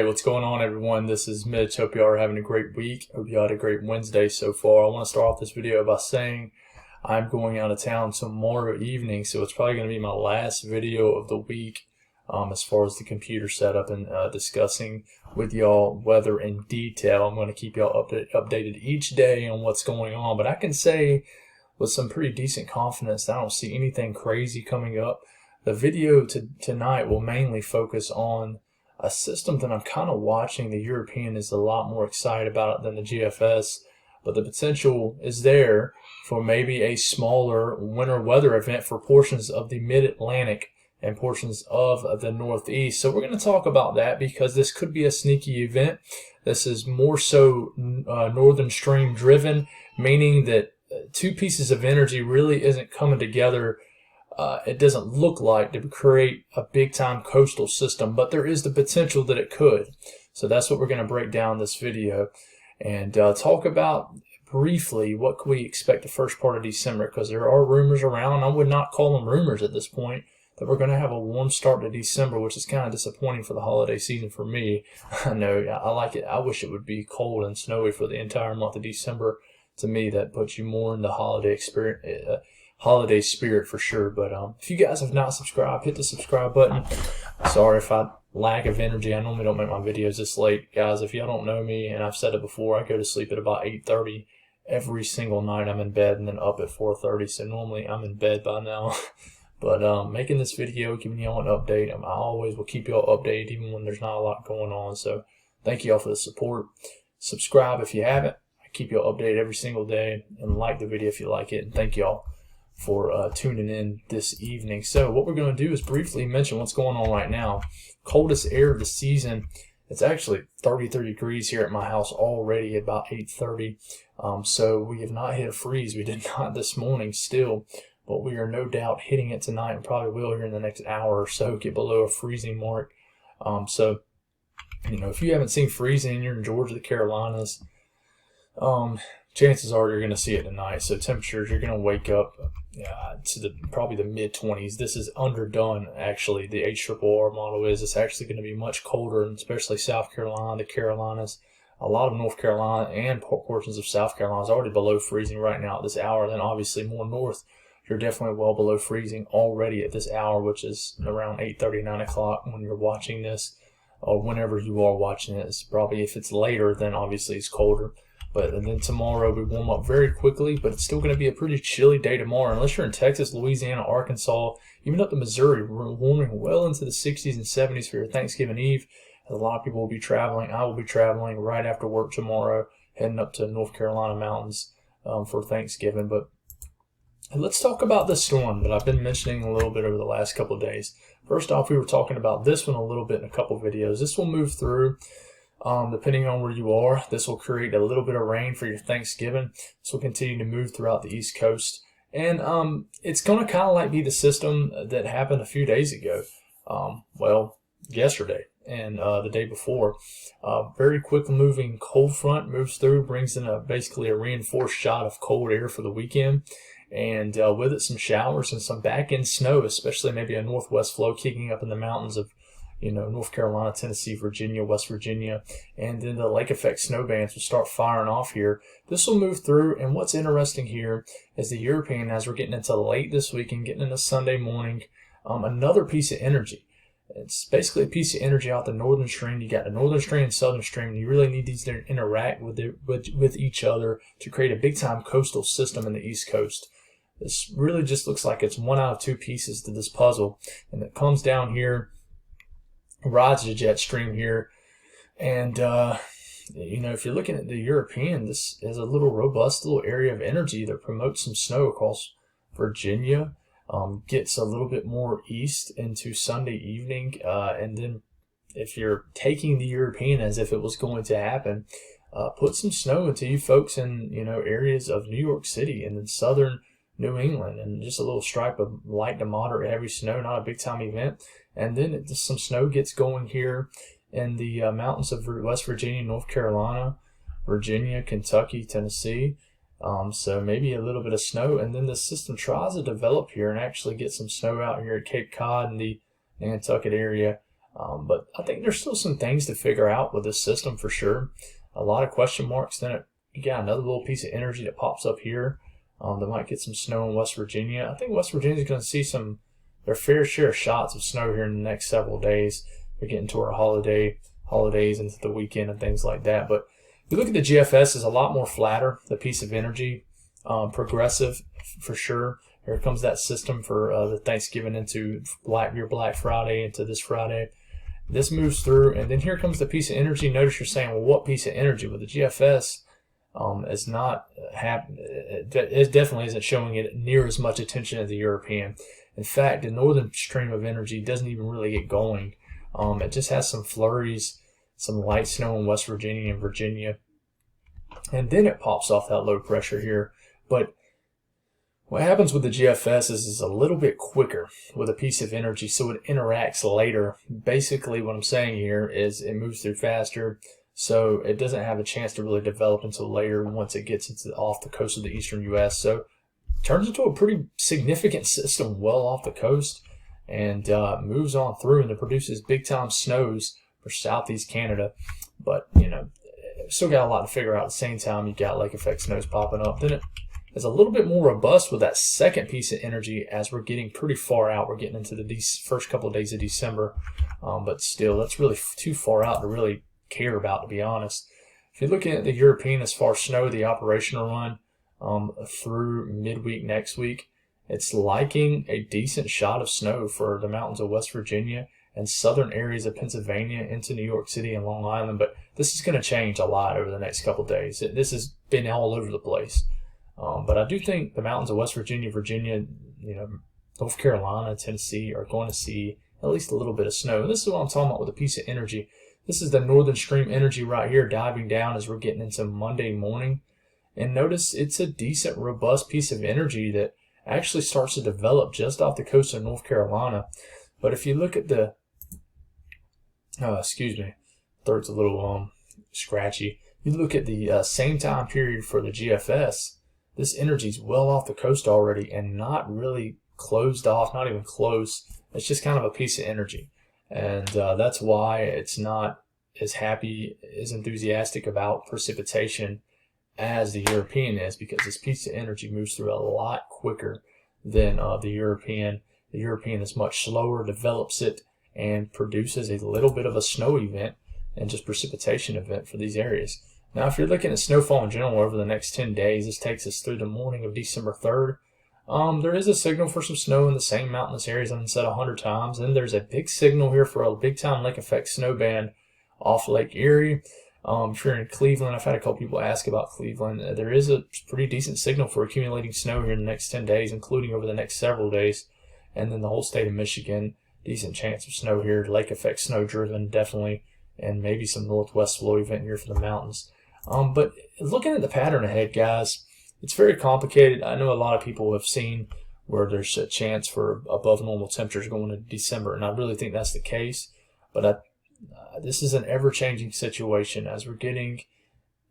Hey, what's going on, everyone? This is Mitch. Hope you all are having a great week. Hope you all had a great Wednesday so far. I want to start off this video by saying I'm going out of town tomorrow evening, so it's probably going to be my last video of the week as far as the computer setup and discussing with y'all weather in detail. I'm going to keep y'all updated each day on what's going on, but I can say with some pretty decent confidence that I don't see anything crazy coming up. The video tonight will mainly focus on a system that I'm kind of watching. The European is a lot more excited about it than the GFS, but the potential is there for maybe a smaller winter weather event for portions of the mid-Atlantic and portions of the Northeast. So we're going to talk about that because this could be a sneaky event. This is more so northern stream driven, meaning that two pieces of energy really isn't coming together. It doesn't look like to create a big-time coastal system, but there is the potential that it could. So that's what we're going to break down this video and talk about briefly what can we expect the first part of December, because there are rumors around. I would not call them rumors at this point, that we're going to have a warm start to December, which is kind of disappointing for the holiday season for me. I know, I like it. I wish it would be cold and snowy for the entire month of December. To me, that puts you more in the holiday spirit for sure. But if you guys have not subscribed, hit the subscribe button. Sorry if I lack of energy. I normally don't make my videos this late, guys. If y'all don't know me, and I've said it before, I go to sleep at about 8:30 every single night. I'm in bed and then up at 4:30, so normally I'm in bed by now. But making this video, giving y'all an update, I always will keep y'all updated even when there's not a lot going on. So thank y'all for the support. Subscribe if you haven't. I keep y'all updated every single day, and like the video if you like it. And thank y'all for tuning in this evening. So what we're going to do is briefly mention what's going on right now. Coldest air of the season. It's actually 33 degrees here at my house already at about 8:30. So we have not hit a freeze. We did not this morning still, but we are no doubt hitting it tonight and probably will here in the next hour or so, get below a freezing mark. So, you know, if you haven't seen freezing and you're in Georgia, the Carolinas, chances are you're going to see it tonight. So temperatures, you're going to wake up to probably the mid-20s. This is underdone, actually. The HRRR model is. It's actually going to be much colder, and especially South Carolina, the Carolinas, a lot of North Carolina, and portions of South Carolina is already below freezing right now at this hour. Then obviously more north, you're definitely well below freezing already at this hour, which is around 8:30, 9 o'clock when you're watching this, or whenever you are watching it. It's probably, if it's later, then obviously it's colder. And then tomorrow we warm up very quickly, but it's still going to be a pretty chilly day tomorrow. Unless you're in Texas, Louisiana, Arkansas, even up to Missouri, we're warming well into the 60s and 70s for your Thanksgiving Eve. A lot of people will be traveling. I will be traveling right after work tomorrow, heading up to North Carolina mountains for Thanksgiving. But let's talk about the storm that I've been mentioning a little bit over the last couple of days. First off, we were talking about this one a little bit in a couple of videos. This will move through. Depending on where you are, this will create a little bit of rain for your Thanksgiving. This will continue to move throughout the East Coast. And it's going to kind of like be the system that happened a few days ago. Yesterday and the day before. Very quick moving cold front moves through, brings in basically a reinforced shot of cold air for the weekend. And with it, some showers and some back-end snow, especially maybe a northwest flow kicking up in the mountains of North Carolina, Tennessee, Virginia, West Virginia, and then the lake effect snow bands will start firing off here. This will move through, and what's interesting here is the European, as we're getting into late this week and getting into Sunday morning, another piece of energy. It's basically a piece of energy out the northern stream. You got the northern stream and southern stream, and you really need these to interact with each other to create a big-time coastal system in the East Coast. This really just looks like it's one out of two pieces to this puzzle, and it comes down here, rides the jet stream here, and if you're looking at the European, this is a little robust little area of energy that promotes some snow across Virginia, gets a little bit more east into Sunday evening, and then if you're taking the European as if it was going to happen, put some snow into you folks in areas of New York City and then southern New England, and just a little stripe of light to moderate heavy snow, not a big time event. And then some snow gets going here in the mountains of West Virginia, North Carolina, Virginia, Kentucky, Tennessee. So maybe a little bit of snow, and then the system tries to develop here and actually get some snow out here at Cape Cod and the Nantucket area But I think there's still some things to figure out with this system for sure. A lot of question marks. Then you got another little piece of energy that pops up here. That might get some snow in West Virginia. I think West Virginia is going to see their fair share of shots of snow here in the next several days. We're getting to our holidays into the weekend and things like that. But if you look at the GFS, is a lot more flatter, the piece of energy, progressive for sure. Here comes that system for the Thanksgiving into your Black Friday into this Friday. This moves through, and then here comes the piece of energy. Notice you're saying, well, what piece of energy? Well, the GFS is not it definitely isn't showing it near as much attention as the European. In fact, the northern stream of energy doesn't even really get going. It just has some flurries, some light snow in West Virginia and Virginia, and then it pops off that low pressure here. But what happens with the GFS is it's a little bit quicker with a piece of energy, so it interacts later. Basically, what I'm saying here is it moves through faster, so it doesn't have a chance to really develop until later once it gets off the coast of the eastern U.S. So it turns into a pretty significant system well off the coast and moves on through, and it produces big-time snows for southeast Canada. But, still got a lot to figure out. At the same time, you got lake effect snows popping up. Then it's a little bit more robust with that second piece of energy as we're getting pretty far out. We're getting into the first couple of days of December, but still, that's really too far out to really care about, to be honest. If you're looking at the European as far as snow, the operational run through midweek next week, it's liking a decent shot of snow for the mountains of West Virginia and southern areas of Pennsylvania into New York City and Long Island, but this is going to change a lot over the next couple of days. This has been all over the place. But I do think the mountains of West Virginia, North Carolina, Tennessee are going to see at least a little bit of snow. And this is what I'm talking about with a piece of energy. This is the northern stream energy right here diving down as we're getting into Monday morning. And notice it's a decent, robust piece of energy that actually starts to develop just off the coast of North Carolina. But if you look at the, throat's a little scratchy. You look at the same time period for the GFS, this energy is well off the coast already and not really closed off, not even close. It's just kind of a piece of energy. And that's why it's not as enthusiastic about precipitation as the European is, because this piece of energy moves through a lot quicker than the European. The European is much slower, develops it, and produces a little bit of a snow event and just precipitation event for these areas. Now, if you're looking at snowfall in general over the next 10 days, this takes us through the morning of December 3rd. There is a signal for some snow in the same mountainous areas I've said 100 times. And there's a big signal here for a big-time lake effect snow band off Lake Erie. If you're in Cleveland, I've had a couple people ask about Cleveland. There is a pretty decent signal for accumulating snow here in the next 10 days, including over the next several days. And then the whole state of Michigan, decent chance of snow here. Lake effect snow driven, definitely. And maybe some northwest flow event here for the mountains. But looking at the pattern ahead, guys, it's very complicated. I know a lot of people have seen where there's a chance for above normal temperatures going into December, and I really think that's the case. But this is an ever-changing situation as we're getting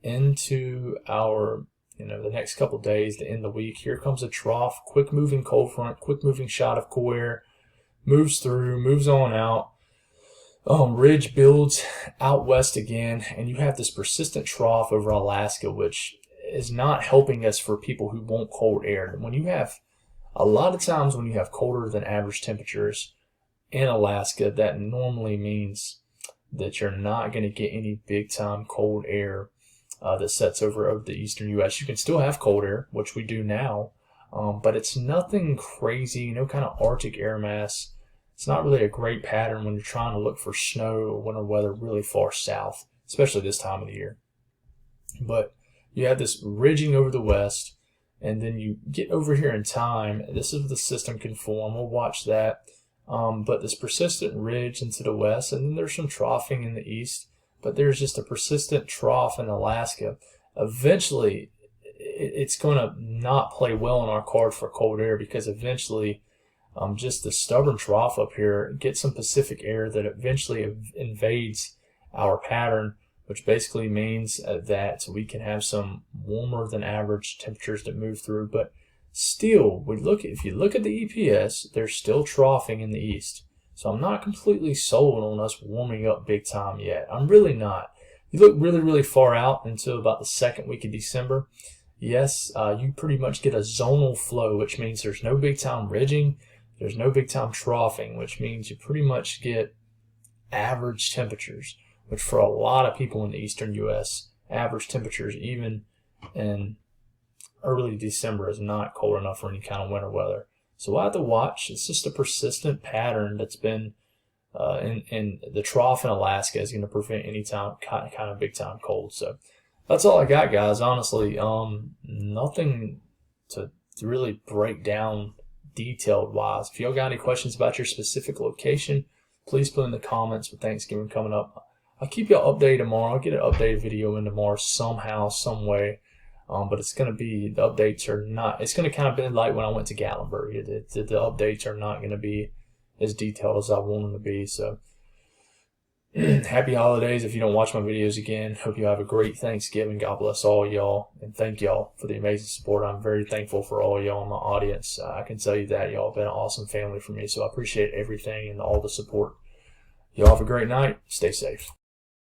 into our, the next couple of days, the end of the week. Here comes a trough, quick-moving cold front, quick-moving shot of cool air, moves through, moves on out. Ridge builds out west again, and you have this persistent trough over Alaska, which is not helping us for people who want cold air. When you have, a lot of times when you have colder than average temperatures in Alaska, that normally means that you're not going to get any big time cold air that sets over the eastern U.S. You can still have cold air, which we do now, but it's nothing crazy, no kind of Arctic air mass. It's not really a great pattern when you're trying to look for snow or winter weather really far south, especially this time of the year. But you have this ridging over the west, and then you get over here in time. This is the system can form. We'll watch that. But this persistent ridge into the west, and then there's some troughing in the east, but there's just a persistent trough in Alaska. Eventually, it's going to not play well in our card for cold air, because eventually just the stubborn trough up here gets some Pacific air that eventually invades our pattern, which basically means that we can have some warmer than average temperatures that move through. But still, if you look at the EPS, there's still troughing in the east. So I'm not completely sold on us warming up big time yet. I'm really not. You look really, really far out until about the second week of December. Yes, you pretty much get a zonal flow, which means there's no big time ridging, there's no big time troughing, which means you pretty much get average temperatures, which for a lot of people in the eastern U.S., average temperatures even in early December is not cold enough for any kind of winter weather. So we'll have to watch. It's just a persistent pattern that's been in the trough in Alaska is going to prevent any kind of big time cold. So that's all I got, guys. Honestly, nothing to really break down detailed wise. If y'all got any questions about your specific location, please put in the comments with Thanksgiving coming up. I'll keep y'all updated tomorrow. I'll get an updated video in tomorrow somehow, some way. But it's going to be, the updates are not, it's going to kind of be like when I went to Gatlinburg. The updates are not going to be as detailed as I want them to be. So happy holidays if you don't watch my videos again. Hope you have a great Thanksgiving. God bless all y'all. And thank y'all for the amazing support. I'm very thankful for all y'all in my audience. I can tell you that y'all have been an awesome family for me. So I appreciate everything and all the support. Y'all have a great night. Stay safe.